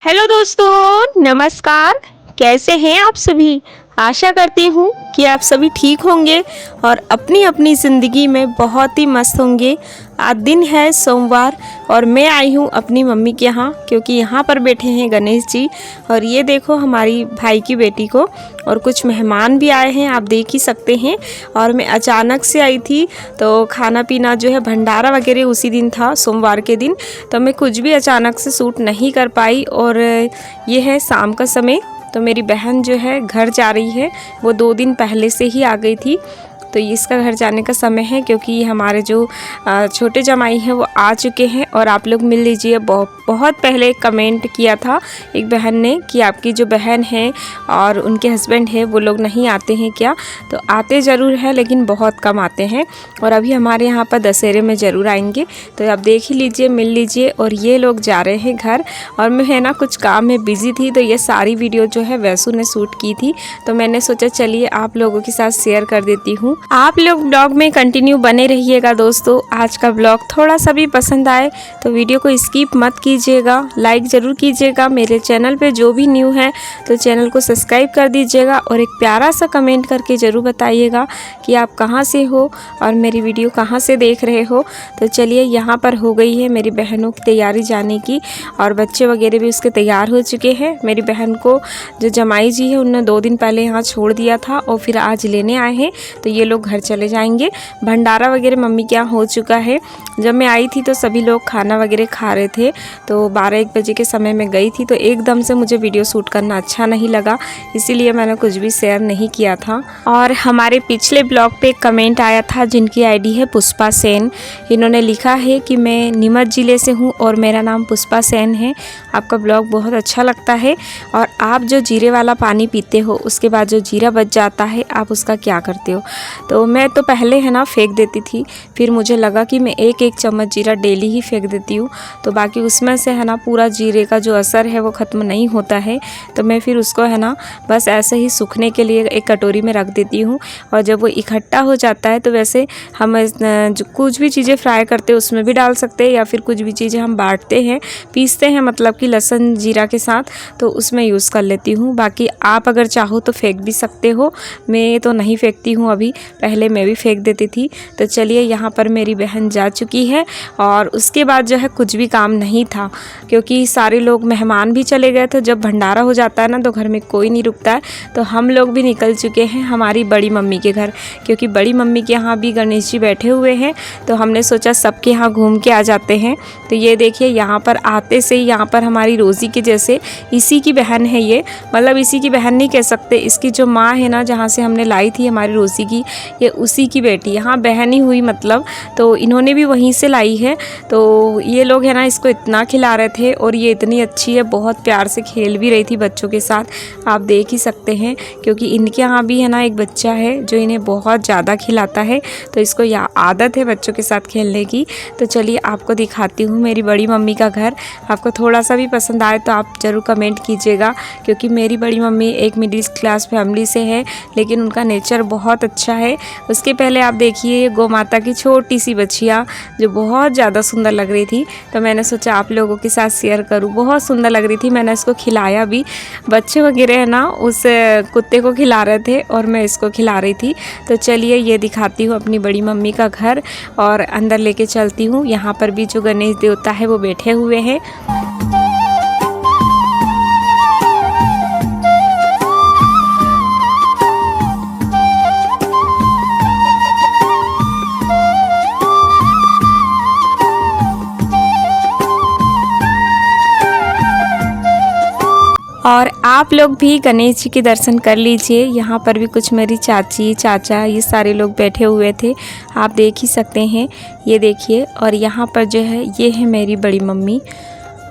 Hello दोस्तों, नमस्कार। कैसे हैं आप सभी? आशा करती हूँ कि आप सभी ठीक होंगे और अपनी अपनी ज़िंदगी में बहुत ही मस्त होंगे। आज दिन है सोमवार और मैं आई हूँ अपनी मम्मी के यहाँ, क्योंकि यहाँ पर बैठे हैं गणेश जी। और ये देखो हमारी भाई की बेटी को, और कुछ मेहमान भी आए हैं, आप देख ही सकते हैं। और मैं अचानक से आई थी, तो खाना पीना जो है भंडारा वगैरह उसी दिन था, सोमवार के दिन, तो मैं कुछ भी अचानक से शूट नहीं कर पाई। और ये है शाम का समय, तो मेरी बहन जो है घर जा रही है, वो 2 दिन पहले से ही आ गई थी। तो इसका घर जाने का समय है, क्योंकि हमारे जो छोटे जमाई हैं वो आ चुके हैं। और आप लोग मिल लीजिए। बहुत पहले कमेंट किया था एक बहन ने कि आपकी जो बहन है और उनके हस्बैंड है वो लोग नहीं आते हैं क्या? तो आते ज़रूर है, लेकिन बहुत कम आते हैं। और अभी हमारे यहाँ पर दशहरे में ज़रूर आएंगे, तो आप देख ही लीजिए, मिल लीजिए। और ये लोग जा रहे हैं घर, और मैं है ना कुछ काम में बिज़ी थी, तो ये सारी वीडियो जो है वैसू ने शूट की थी, तो मैंने सोचा चलिए आप लोगों के साथ शेयर कर देती हूँ। आप लोग ब्लॉग में कंटिन्यू बने रहिएगा दोस्तों। आज का ब्लॉग थोड़ा सा भी पसंद आए तो वीडियो को स्किप मत कीजिएगा, लाइक ज़रूर कीजिएगा। मेरे चैनल पे जो भी न्यू है तो चैनल को सब्सक्राइब कर दीजिएगा, और एक प्यारा सा कमेंट करके ज़रूर बताइएगा कि आप कहाँ से हो और मेरी वीडियो कहाँ से देख रहे हो। तो चलिए, यहाँ पर हो गई है मेरी बहनों की तैयारी जाने की, और बच्चे वगैरह भी उसके तैयार हो चुके हैं। मेरी बहन को जो जमाई जी है उन्होंने 2 दिन पहले यहाँ छोड़ दिया था, और फिर आज लेने आए हैं, तो ये लोग घर चले जाएंगे। भंडारा वगैरह मम्मी के यहाँ हो चुका है। जब मैं आई थी तो सभी लोग खाना वगैरह खा रहे थे, तो 12-1 बजे के समय में गई थी, तो एकदम से मुझे वीडियो शूट करना अच्छा नहीं लगा, इसीलिए मैंने कुछ भी शेयर नहीं किया था। और हमारे पिछले ब्लॉग पे एक कमेंट आया था जिनकी आईडी है पुष्पा सेन। इन्होंने लिखा है कि मैं नीमच ज़िले से हूँ और मेरा नाम पुष्पा सेन है। आपका ब्लॉग बहुत अच्छा लगता है, और आप जो जीरे वाला पानी पीते हो उसके बाद जो जीरा बच जाता है आप उसका क्या करते हो? तो मैं तो पहले है ना फेंक देती थी, फिर मुझे लगा कि मैं 1-1 चम्मच जीरा डेली ही फेंक देती हूँ, तो बाकी उसमें से है ना पूरा जीरे का जो असर है वो ख़त्म नहीं होता है। तो मैं फिर उसको है ना बस ऐसे ही सूखने के लिए एक कटोरी में रख देती हूँ, और जब वो इकट्ठा हो जाता है तो वैसे हम जो कुछ भी चीज़ें फ्राई करते हैं उसमें भी डाल सकते हैं, या फिर कुछ भी चीज़ें हम बाटते हैं, पीसते हैं, मतलब कि लहसुन जीरा के साथ, तो उसमें यूज़ कर लेती हूँ। बाकी आप अगर चाहो तो फेंक भी सकते हो, मैं तो नहीं फेंकती हूँ अभी, पहले मैं भी फेंक देती थी। तो चलिए, यहाँ पर मेरी बहन जा चुकी है, और उसके बाद जो है कुछ भी काम नहीं था, क्योंकि सारे लोग मेहमान भी चले गए थे। जब भंडारा हो जाता है ना तो घर में कोई नहीं रुकता है, तो हम लोग भी निकल चुके हैं हमारी बड़ी मम्मी के घर, क्योंकि बड़ी मम्मी के यहाँ भी गणेश जी बैठे हुए हैं, तो हमने सोचा सबके यहाँ घूम के आ जाते हैं। तो ये देखिए, यहाँ पर आते से ही यहाँ पर हमारी रोज़ी के जैसे इसी की बहन है ये, मतलब इसी की बहन नहीं कह सकते, इसकी जो माँ है ना जहाँ से हमने लाई थी हमारी रोज़ी की, ये उसी की बेटी, यहाँ बहन ही हुई मतलब, तो इन्होंने भी वहीं से लाई है। तो ये लोग है ना इसको इतना खिला रहे थे, और ये इतनी अच्छी है, बहुत प्यार से खेल भी रही थी बच्चों के साथ, आप देख ही सकते हैं, क्योंकि इनके यहाँ भी है ना एक बच्चा है जो इन्हें बहुत ज़्यादा खिलाता है, तो इसको यह आदत है बच्चों के साथ खेलने की। तो चलिए आपको दिखाती हूँ मेरी बड़ी मम्मी का घर। आपको थोड़ा सा भी पसंद आए तो आप ज़रूर कमेंट कीजिएगा, क्योंकि मेरी बड़ी मम्मी एक मिडिल क्लास फैमिली से है, लेकिन उनका नेचर बहुत अच्छा है। उसके पहले आप देखिए ये गौ माता की छोटी सी बच्चियाँ जो बहुत ज़्यादा सुंदर लग रही थी, तो मैंने सोचा आप लोगों के साथ शेयर करूँ। बहुत सुंदर लग रही थी, मैंने इसको खिलाया भी, बच्चे वगैरह है ना उस कुत्ते को खिला रहे थे और मैं इसको खिला रही थी। तो चलिए ये दिखाती हूँ अपनी बड़ी मम्मी का घर, और अंदर लेके चलती हूँ। यहाँ पर भी जो गणेश देवता है वो बैठे हुए हैं। और आप लोग भी गणेश जी के दर्शन कर लीजिए। यहाँ पर भी कुछ मेरी चाची चाचा ये सारे लोग बैठे हुए थे, आप देख ही सकते हैं, ये देखिए। और यहाँ पर जो है ये है मेरी बड़ी मम्मी,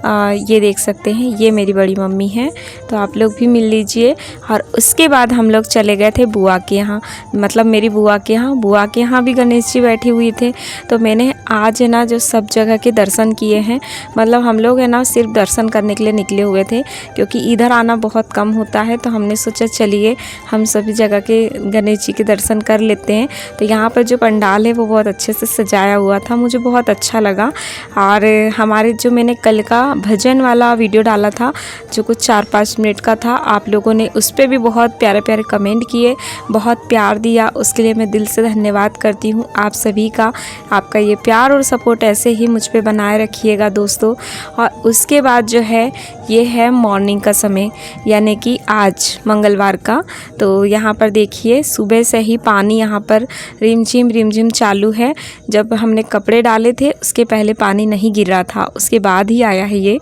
ये देख सकते हैं, ये मेरी बड़ी मम्मी है, तो आप लोग भी मिल लीजिए। और उसके बाद हम लोग चले गए थे बुआ के यहाँ, मतलब मेरी बुआ के यहाँ। बुआ के यहाँ भी गणेश जी बैठे हुए थे, तो मैंने आज है ना जो सब जगह के दर्शन किए हैं, मतलब हम लोग है ना सिर्फ दर्शन करने के लिए निकले हुए थे, क्योंकि इधर आना बहुत कम होता है, तो हमने सोचा चलिए हम सभी जगह के गणेश जी के दर्शन कर लेते हैं। तो यहाँ पर जो पंडाल है वो बहुत अच्छे से सजाया हुआ था, मुझे बहुत अच्छा लगा। और हमारे जो मैंने कल का भजन वाला वीडियो डाला था जो कुछ 4-5 मिनट का था। आप लोगों ने उस पर भी बहुत प्यारे प्यारे कमेंट किए, बहुत प्यार दिया, उसके लिए मैं दिल से धन्यवाद करती हूँ आप सभी का। आपका ये प्यार और सपोर्ट ऐसे ही मुझ पे बनाए रखिएगा दोस्तों। और उसके बाद जो है ये है मॉर्निंग का समय, यानी कि आज मंगलवार का। तो यहाँ पर देखिए सुबह से ही पानी यहाँ पर रिमझिम चालू है। जब हमने कपड़े डाले थे उसके पहले पानी नहीं गिर रहा था, उसके बाद ही आया है ये।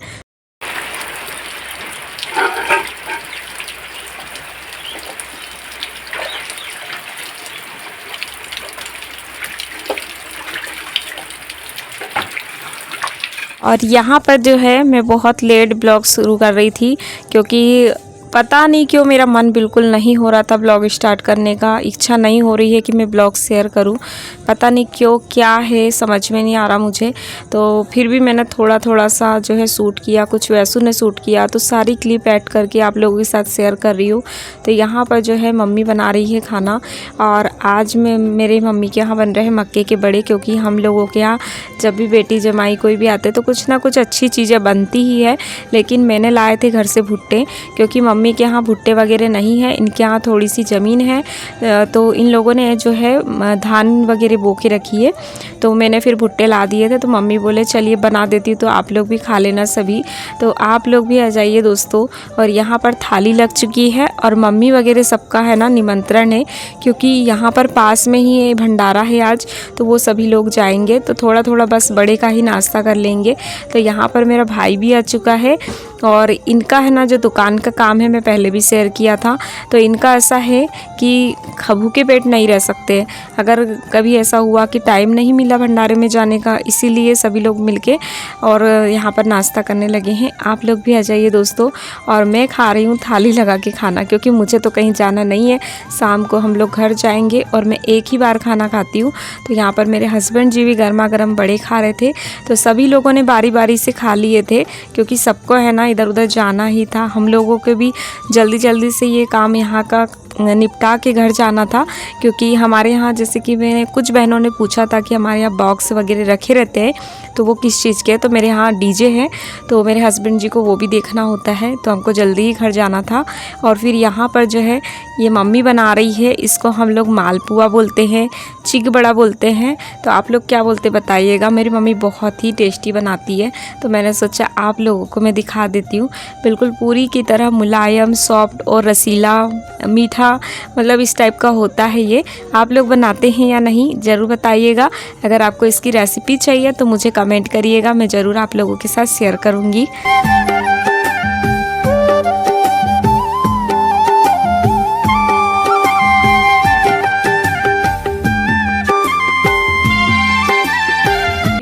और यहाँ पर जो है मैं बहुत लेट ब्लॉग शुरू कर रही थी, क्योंकि पता नहीं क्यों मेरा मन बिल्कुल नहीं हो रहा था ब्लॉग स्टार्ट करने का। इच्छा नहीं हो रही है कि मैं ब्लॉग शेयर करूं, पता नहीं क्यों, क्या है समझ में नहीं आ रहा मुझे। तो फिर भी मैंने थोड़ा सा जो है शूट किया, कुछ वैसू ने शूट किया, तो सारी क्लिप ऐड करके आप लोगों के साथ शेयर कर रही हूँ। तो यहाँ पर जो है मम्मी बना रही है खाना, और आज मैं मेरे मम्मी के यहाँ बन रहे हैं मक्के के बड़े, क्योंकि हम लोगों के यहाँ जब भी बेटी जमाई कोई भी आते तो कुछ ना कुछ अच्छी चीज़ें बनती ही है। लेकिन मैंने लाए थे घर से भुट्टे, क्योंकि मम्मी के यहाँ भुट्टे वगैरह नहीं है, इनके यहाँ थोड़ी सी ज़मीन है, तो इन लोगों ने जो है धान वगैरह बो के रखी है, तो मैंने फिर भुट्टे ला दिए थे। तो मम्मी बोले चलिए बना देती हूँ, तो आप लोग भी खा लेना सभी। तो आप लोग भी आ जाइए दोस्तों। और यहाँ पर थाली लग चुकी है, और मम्मी वगैरह सबका है ना निमंत्रण है, क्योंकि यहाँ पर पास में ही ये भंडारा है आज, तो वो सभी लोग जाएंगे, तो थोड़ा बस बड़े का ही नाश्ता कर लेंगे। तो यहाँ पर मेरा भाई भी आ चुका है, और इनका है ना जो दुकान का काम है, मैं पहले भी शेयर किया था। तो इनका ऐसा है कि भूखे पेट नहीं रह सकते, अगर कभी ऐसा हुआ कि टाइम नहीं मिला भंडारे में जाने का, इसीलिए सभी लोग मिलके और यहाँ पर नाश्ता करने लगे हैं। आप लोग भी आ जाइए दोस्तों। और मैं खा रही हूँ थाली लगा के खाना, क्योंकि मुझे तो कहीं जाना नहीं है, शाम को हम लोग घर जाएंगे और मैं एक ही बार खाना खाती हूँ। तो यहाँ पर मेरे हस्बैंड जी भी गर्मा गर्म बड़े खा रहे थे, तो सभी लोगों ने बारी बारी से खा लिए थे, क्योंकि सबको है ना इधर उधर जाना ही था। हम लोगों के भी जल्दी से ये काम यहाँ का निपटा के घर जाना था, क्योंकि हमारे यहाँ जैसे कि मैंने कुछ बहनों ने पूछा था कि हमारे यहाँ बॉक्स वगैरह रखे रहते हैं, तो वो किस चीज़ के है। तो मेरे यहाँ डीजे है, तो मेरे हस्बैंड जी को वो भी देखना होता है, तो हमको जल्दी ही घर जाना था। और फिर यहाँ पर जो है ये मम्मी बना रही है, इसको हम लोग मालपुआ बोलते हैं, चिक बड़ा बोलते हैं, तो आप लोग क्या बोलते बताइएगा। मेरी मम्मी बहुत ही टेस्टी बनाती है, तो मैंने सोचा आप लोगों को मैं दिखा देती हूँ। बिल्कुल पूरी की तरह मुलायम, सॉफ्ट और रसीला मीठा, मतलब इस टाइप का होता है ये। आप लोग बनाते हैं या नहीं ज़रूर बताइएगा। अगर आपको इसकी रेसिपी चाहिए तो मुझे कमेंट करिएगा, मैं ज़रूर आप लोगों के साथ शेयर करूँगी।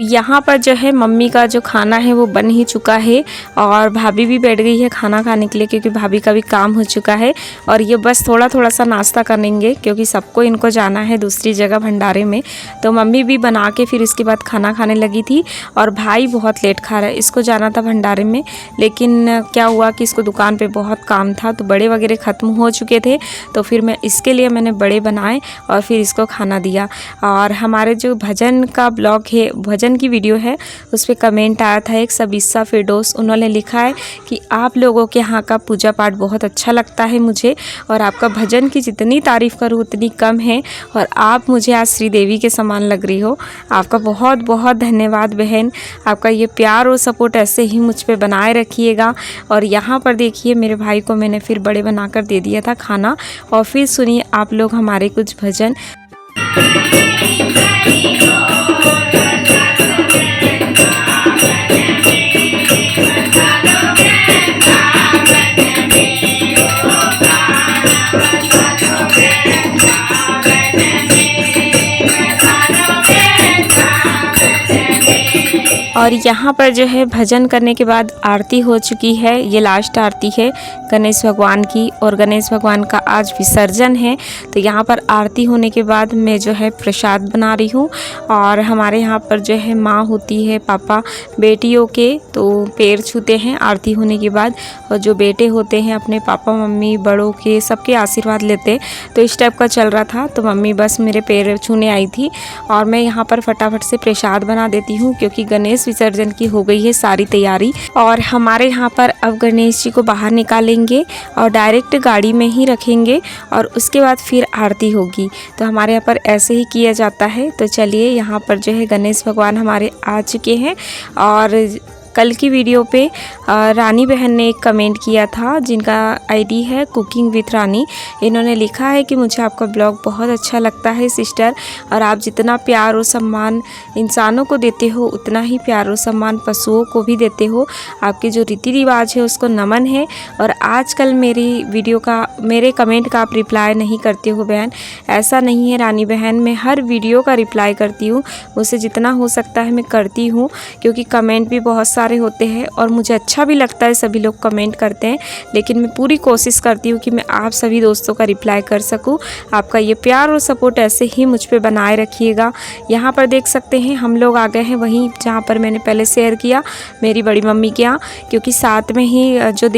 यहाँ पर जो है मम्मी का जो खाना है वो बन ही चुका है, और भाभी भी बैठ गई है खाना खाने के लिए, क्योंकि भाभी का भी काम हो चुका है। और ये बस थोड़ा सा नाश्ता करेंगे, क्योंकि सबको इनको जाना है दूसरी जगह भंडारे में। तो मम्मी भी बना के फिर इसके बाद खाना खाने लगी थी, और भाई बहुत लेट खा रहा है, इसको जाना था भंडारे में, लेकिन क्या हुआ कि इसको दुकान पर बहुत काम था, तो बड़े वगैरह ख़त्म हो चुके थे, तो फिर इसके लिए मैंने बड़े बनाए और फिर इसको खाना दिया। और हमारे जो भजन का ब्लॉग है, भजन की वीडियो है, उस पर कमेंट आया था एक सबिस्सा फिरदौस, उन्होंने लिखा है कि आप लोगों के यहाँ का पूजा पाठ बहुत अच्छा लगता है मुझे, और आपका भजन की जितनी तारीफ़ करूँ उतनी कम है, और आप मुझे आज श्रीदेवी के समान लग रही हो। आपका बहुत धन्यवाद बहन, आपका ये प्यार और सपोर्ट ऐसे ही मुझ पर बनाए रखिएगा। और यहाँ पर देखिए मेरे भाई को मैंने फिर बड़े बनाकर दे दिया था खाना, और फिर सुनिए आप लोग हमारे कुछ भजन। और यहाँ पर जो है भजन करने के बाद आरती हो चुकी है, ये लास्ट आरती है गणेश भगवान की, और गणेश भगवान का आज विसर्जन है। तो यहाँ पर आरती होने के बाद मैं जो है प्रसाद बना रही हूँ, और हमारे यहाँ पर जो है माँ होती है, पापा बेटियों के तो पैर छूते हैं आरती होने के बाद, और जो बेटे होते हैं अपने पापा मम्मी बड़ों के सबके आशीर्वाद लेते। तो इस टाइप का चल रहा था, तो मम्मी बस मेरे पैर छूने आई थी, और मैं यहाँ पर फटाफट से प्रसाद बना देती हूँ, क्योंकि गणेश विसर्जन की हो गई है सारी तैयारी। और हमारे यहाँ पर अब गणेश जी को बाहर निकालेंगे और डायरेक्ट गाड़ी में ही रखेंगे और उसके बाद फिर आरती होगी। तो हमारे यहाँ पर ऐसे ही किया जाता है। तो चलिए, यहाँ पर जो है गणेश भगवान हमारे आ चुके हैं। और कल की वीडियो पे रानी बहन ने एक कमेंट किया था, जिनका आईडी है कुकिंग विथ रानी। इन्होंने लिखा है कि मुझे आपका ब्लॉग बहुत अच्छा लगता है सिस्टर, और आप जितना प्यार और सम्मान इंसानों को देते हो उतना ही प्यार और सम्मान पशुओं को भी देते हो। आपके जो रीति रिवाज है उसको नमन है। और आजकल मेरे कमेंट का आप रिप्लाई नहीं करते हो बहन, ऐसा नहीं है रानी बहन, मैं हर वीडियो का रिप्लाई करती हूँ। मुझसे जितना हो सकता है मैं करती हूँ, क्योंकि कमेंट भी बहुत सारे होते हैं और मुझे अच्छा भी लगता है सभी लोग कमेंट करते हैं। लेकिन मैं पूरी कोशिश करती हूँ कि मैं आप सभी दोस्तों का रिप्लाई कर सकूँ। आपका ये प्यार और सपोर्ट ऐसे ही मुझ पे बनाए रखिएगा। यहाँ पर देख सकते हैं हम लोग आ गए हैं वहीं जहाँ पर मैंने पहले शेयर किया, मेरी बड़ी मम्मी के यहाँ, क्योंकि साथ में ही जो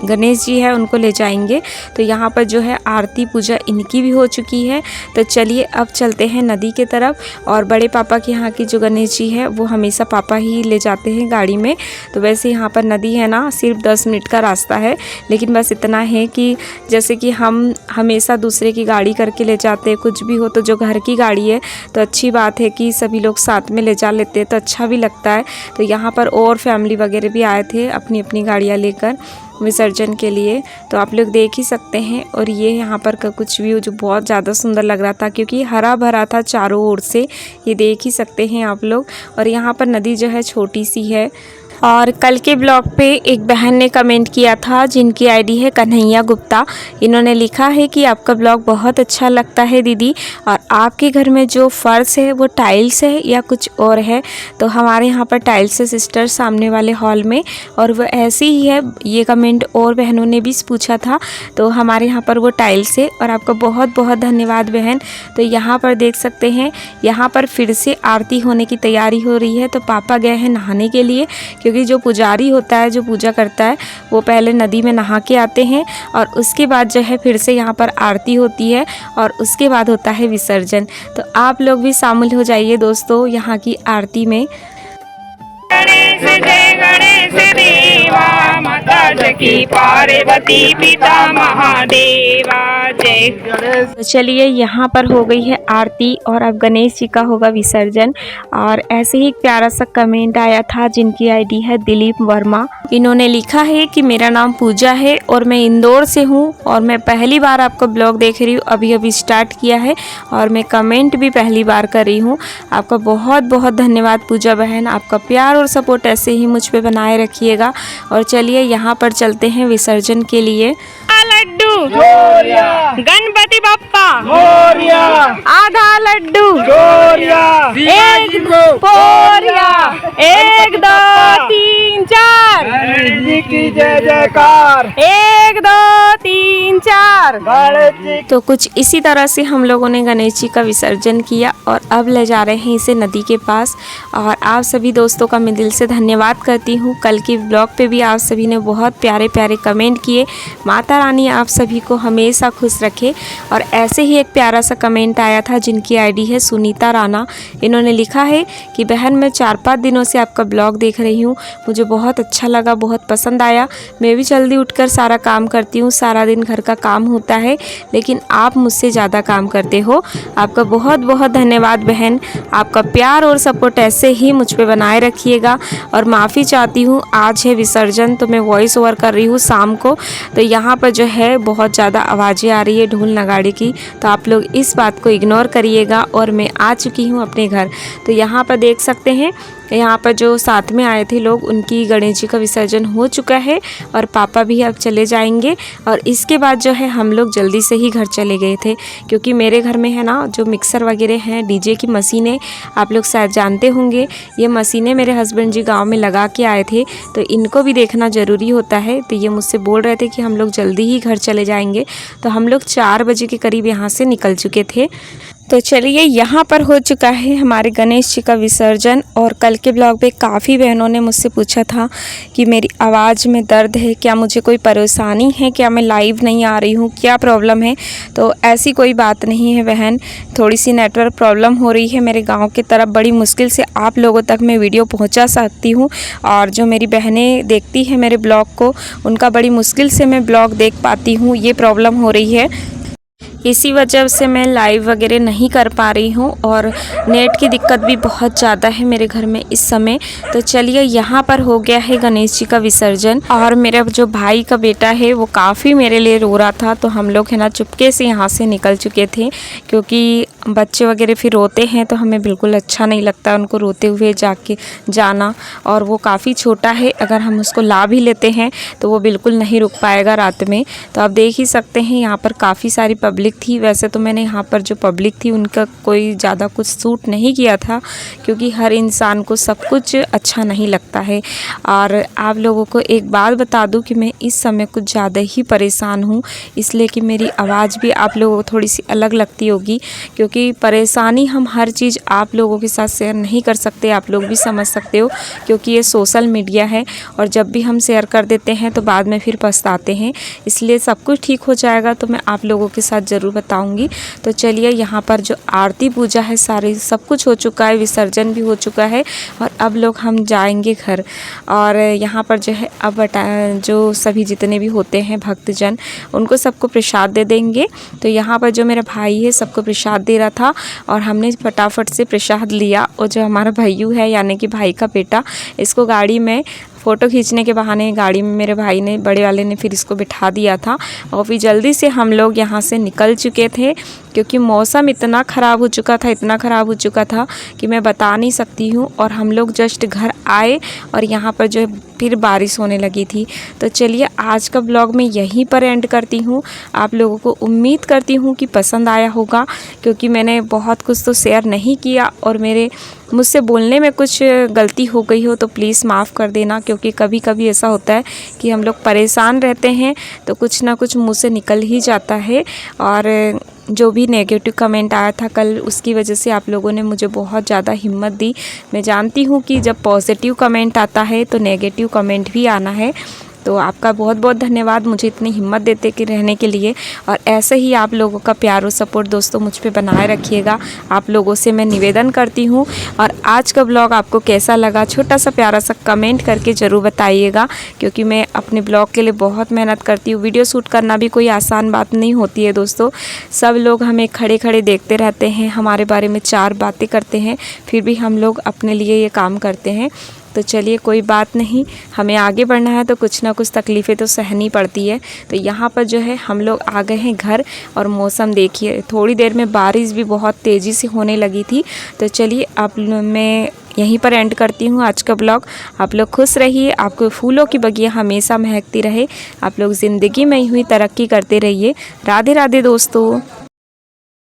गणेश जी है उनको ले जाएंगे। तो यहाँ पर जो है आरती पूजा इनकी भी हो चुकी है। तो चलिए अब चलते हैं नदी के तरफ। और बड़े पापा के यहाँ की जो गणेश जी है वो हमेशा पापा ही ले जाते हैं गाड़ी में। तो वैसे यहाँ पर नदी है ना, सिर्फ 10 मिनट का रास्ता है, लेकिन बस इतना है कि जैसे कि हम हमेशा दूसरे की गाड़ी करके ले जाते हैं, कुछ भी हो तो जो घर की गाड़ी है तो अच्छी बात है कि सभी लोग साथ में ले जा लेते हैं, तो अच्छा भी लगता है। तो यहाँ पर और फैमिली वगैरह भी आए थे अपनी अपनी गाड़ियाँ लेकर विसर्जन के लिए। तो आप लोग देख ही सकते हैं। और ये यहाँ पर का कुछ व्यू जो बहुत ज़्यादा सुंदर लग रहा था, क्योंकि हरा भरा था चारों ओर से, ये देख ही सकते हैं आप लोग। और यहाँ पर नदी जो है छोटी सी है। और कल के ब्लॉग पे एक बहन ने कमेंट किया था, जिनकी आईडी है कन्हैया गुप्ता। इन्होंने लिखा है कि आपका ब्लॉग बहुत अच्छा लगता है दीदी, और आपके घर में जो फर्श है वो टाइल्स है या कुछ और है? तो हमारे यहाँ पर टाइल्स है सिस्टर, सामने वाले हॉल में, और वो ऐसी ही है। ये कमेंट और बहनों ने भी पूछा था। तो हमारे यहाँ पर वो टाइल्स है। और आपका बहुत बहुत धन्यवाद बहन। तो यहाँ पर देख सकते हैं, यहाँ पर फिर से आरती होने की तैयारी हो रही है। तो पापा गए हैं नहाने के लिए, क्योंकि जो पुजारी होता है, जो पूजा करता है, वो पहले नदी में नहा के आते हैं और उसके बाद जो है फिर से यहाँ पर आरती होती है और उसके बाद होता है विसर्जन। तो आप लोग भी शामिल हो जाइए दोस्तों यहाँ की आरती में। गणेश जय गणेश देवा, माता जकी पार्वती पिता महादेवा जय। तो चलिए, यहाँ पर हो गई है आरती और अब गणेश जी का होगा विसर्जन। और ऐसे ही एक प्यारा सा कमेंट आया था, जिनकी आईडी है दिलीप वर्मा। इन्होंने लिखा है कि मेरा नाम पूजा है और मैं इंदौर से हूँ और मैं पहली बार आपका ब्लॉग देख रही हूँ, अभी अभी स्टार्ट किया है और मैं कमेंट भी पहली बार कर रही हूँ। आपका बहुत बहुत धन्यवाद पूजा बहन, आपका प्यार और सपोर्ट ऐसे ही मुझ पे बनाए रखिएगा। और चलिए यहाँ पर चलते हैं विसर्जन के लिए। लड्डू गणपति बप्पा, आधा लड्डू, एक पोरिया, 1 2 3 4, की जय जयकार, 1 2 3 4। तो कुछ इसी तरह से हम लोगों ने गणेश जी का विसर्जन किया और अब ले जा रहे हैं इसे नदी के पास। और आप सभी दोस्तों का मैं दिल से धन्यवाद करती हूँ। कल की ब्लॉग पे भी आप सभी ने बहुत प्यारे प्यारे कमेंट किए। माता रानी आप सभी को हमेशा खुश रखे। और ऐसे ही एक प्यारा सा कमेंट आया था, जिनकी आईडी है सुनीता राणा। इन्होंने लिखा है कि बहन मैं 4-5 दिनों से आपका ब्लॉग देख रही हूँ, मुझे बहुत अच्छा लगा, बहुत पसंद आया। मैं भी जल्दी उठकर सारा काम करती हूँ, सारा दिन घर का काम होता है, लेकिन आप मुझसे ज़्यादा काम करते हो। आपका बहुत बहुत धन्यवाद बहन, आपका प्यार और सपोर्ट ऐसे ही मुझ पे बनाए रखिएगा। और माफ़ी चाहती हूँ, आज है विसर्जन तो मैं वॉइस ओवर कर रही हूँ शाम को, तो यहाँ पर जो है बहुत ज़्यादा आवाज़ें आ रही है ढोल नगाड़े की, तो आप लोग इस बात को इग्नोर करिएगा। और मैं आ चुकी हूँ अपने घर। तो यहाँ पर देख सकते हैं, यहाँ पर जो साथ में आए थे लोग, उनकी गणेश जी का विसर्जन हो चुका है और पापा भी अब चले जाएंगे। और इसके बाद जो है हम लोग जल्दी से ही घर चले गए थे, क्योंकि मेरे घर में है ना जो मिक्सर वगैरह हैं, डीजे की मशीनें, आप लोग शायद जानते होंगे, ये मशीनें मेरे हस्बैंड जी गांव में लगा के आए थे, तो इनको भी देखना ज़रूरी होता है। तो ये मुझसे बोल रहे थे कि हम लोग जल्दी ही घर चले जाएंगे। तो हम लोग 4 बजे के करीब यहाँ से निकल चुके थे। तो चलिए, यहाँ पर हो चुका है हमारे गणेश जी का विसर्जन। और कल के ब्लॉग पे काफ़ी बहनों ने मुझसे पूछा था कि मेरी आवाज़ में दर्द है, क्या मुझे कोई परेशानी है, क्या मैं लाइव नहीं आ रही हूँ, क्या प्रॉब्लम है। तो ऐसी कोई बात नहीं है बहन, थोड़ी सी नेटवर्क प्रॉब्लम हो रही है मेरे गाँव की तरफ। बड़ी मुश्किल से आप लोगों तक मैं वीडियो पहुँचा सकती हूँ, और जो मेरी बहनें देखती हैं मेरे ब्लॉग को, उनका बड़ी मुश्किल से मैं ब्लॉग देख पाती हूँ। ये प्रॉब्लम हो रही है, इसी वजह से मैं लाइव वगैरह नहीं कर पा रही हूँ, और नेट की दिक्कत भी बहुत ज़्यादा है मेरे घर में इस समय। तो चलिए, यहाँ पर हो गया है गणेश जी का विसर्जन, और मेरा जो भाई का बेटा है वो काफ़ी मेरे लिए रो रहा था। तो हम लोग है ना चुपके से यहाँ से निकल चुके थे, क्योंकि बच्चे वगैरह फिर रोते हैं तो हमें बिल्कुल अच्छा नहीं लगता उनको रोते हुए जाना। और वो काफ़ी छोटा है, अगर हम उसको ला भी लेते हैं तो वो बिल्कुल नहीं रुक पाएगा रात में। तो आप देख ही सकते हैं यहाँ पर काफ़ी सारी पब्लिक थी। वैसे तो मैंने यहाँ पर जो पब्लिक थी उनका कोई ज़्यादा कुछ सूट नहीं किया था, क्योंकि हर इंसान को सब कुछ अच्छा नहीं लगता है। और आप लोगों को एक बात बता दूं कि मैं इस समय कुछ ज़्यादा ही परेशान हूँ, इसलिए कि मेरी आवाज़ भी आप लोगों को थोड़ी सी अलग लगती होगी, क्योंकि परेशानी हम हर चीज़ आप लोगों के साथ शेयर नहीं कर सकते। आप लोग भी समझ सकते हो, क्योंकि ये सोशल मीडिया है, और जब भी हम शेयर कर देते हैं तो बाद में फिर पछताते हैं। इसलिए सब कुछ ठीक हो जाएगा तो मैं आप लोगों के साथ ज़रूर बताऊंगी। तो चलिए, यहाँ पर जो आरती पूजा है सारी सब कुछ हो चुका है, विसर्जन भी हो चुका है, और अब लोग हम जाएंगे घर। और यहाँ पर जो है अब जो सभी जितने भी होते हैं भक्तजन, उनको सबको प्रसाद दे देंगे। तो यहाँ पर जो मेरा भाई है सबको प्रसाद दे रहा था, और हमने फटाफट से प्रसाद लिया। और जो हमारा भैयू है यानी कि भाई का बेटा, इसको गाड़ी में फ़ोटो खींचने के बहाने गाड़ी में मेरे भाई ने, बड़े वाले ने फिर इसको बिठा दिया था। और फिर जल्दी से हम लोग यहाँ से निकल चुके थे, क्योंकि मौसम इतना ख़राब हो चुका था कि मैं बता नहीं सकती हूँ। और हम लोग जस्ट घर आए और यहाँ पर जो है फिर बारिश होने लगी थी। तो चलिए, आज का ब्लॉग मैं यहीं पर एंड करती हूँ। आप लोगों को उम्मीद करती हूँ कि पसंद आया होगा, क्योंकि मैंने बहुत कुछ तो शेयर नहीं किया, और मुझसे बोलने में कुछ गलती हो गई हो तो प्लीज़ माफ़ कर देना, क्योंकि कभी कभी ऐसा होता है कि हम लोग परेशान रहते हैं तो कुछ ना कुछ मुँह से निकल ही जाता है। और जो भी नेगेटिव कमेंट आया था कल, उसकी वजह से आप लोगों ने मुझे बहुत ज़्यादा हिम्मत दी। मैं जानती हूँ कि जब पॉजिटिव कमेंट आता है तो नेगेटिव कमेंट भी आना है। तो आपका बहुत बहुत धन्यवाद मुझे इतनी हिम्मत देते कि रहने के लिए। और ऐसे ही आप लोगों का प्यार और सपोर्ट दोस्तों मुझ पे बनाए रखिएगा, आप लोगों से मैं निवेदन करती हूँ। और आज का ब्लॉग आपको कैसा लगा, छोटा सा प्यारा सा कमेंट करके ज़रूर बताइएगा, क्योंकि मैं अपने ब्लॉग के लिए बहुत मेहनत करती हूँ। वीडियो शूट करना भी कोई आसान बात नहीं होती है दोस्तों। सब लोग हमें खड़े खड़े देखते रहते हैं, हमारे बारे में 4 बातें करते हैं, फिर भी हम लोग अपने लिए ये काम करते हैं। तो चलिए, कोई बात नहीं, हमें आगे बढ़ना है तो कुछ ना कुछ तकलीफ़ें तो सहनी पड़ती है। तो यहाँ पर जो है हम लोग आ गए हैं घर, और मौसम देखिए, थोड़ी देर में बारिश भी बहुत तेज़ी से होने लगी थी। तो चलिए, अब मैं यहीं पर एंड करती हूँ आज का ब्लॉग। आप लोग खुश रहिए, आपको फूलों की बगिया हमेशा महकती रहे, आप लोग ज़िंदगी में यूँ ही तरक्की करते रहिए। राधे राधे दोस्तों।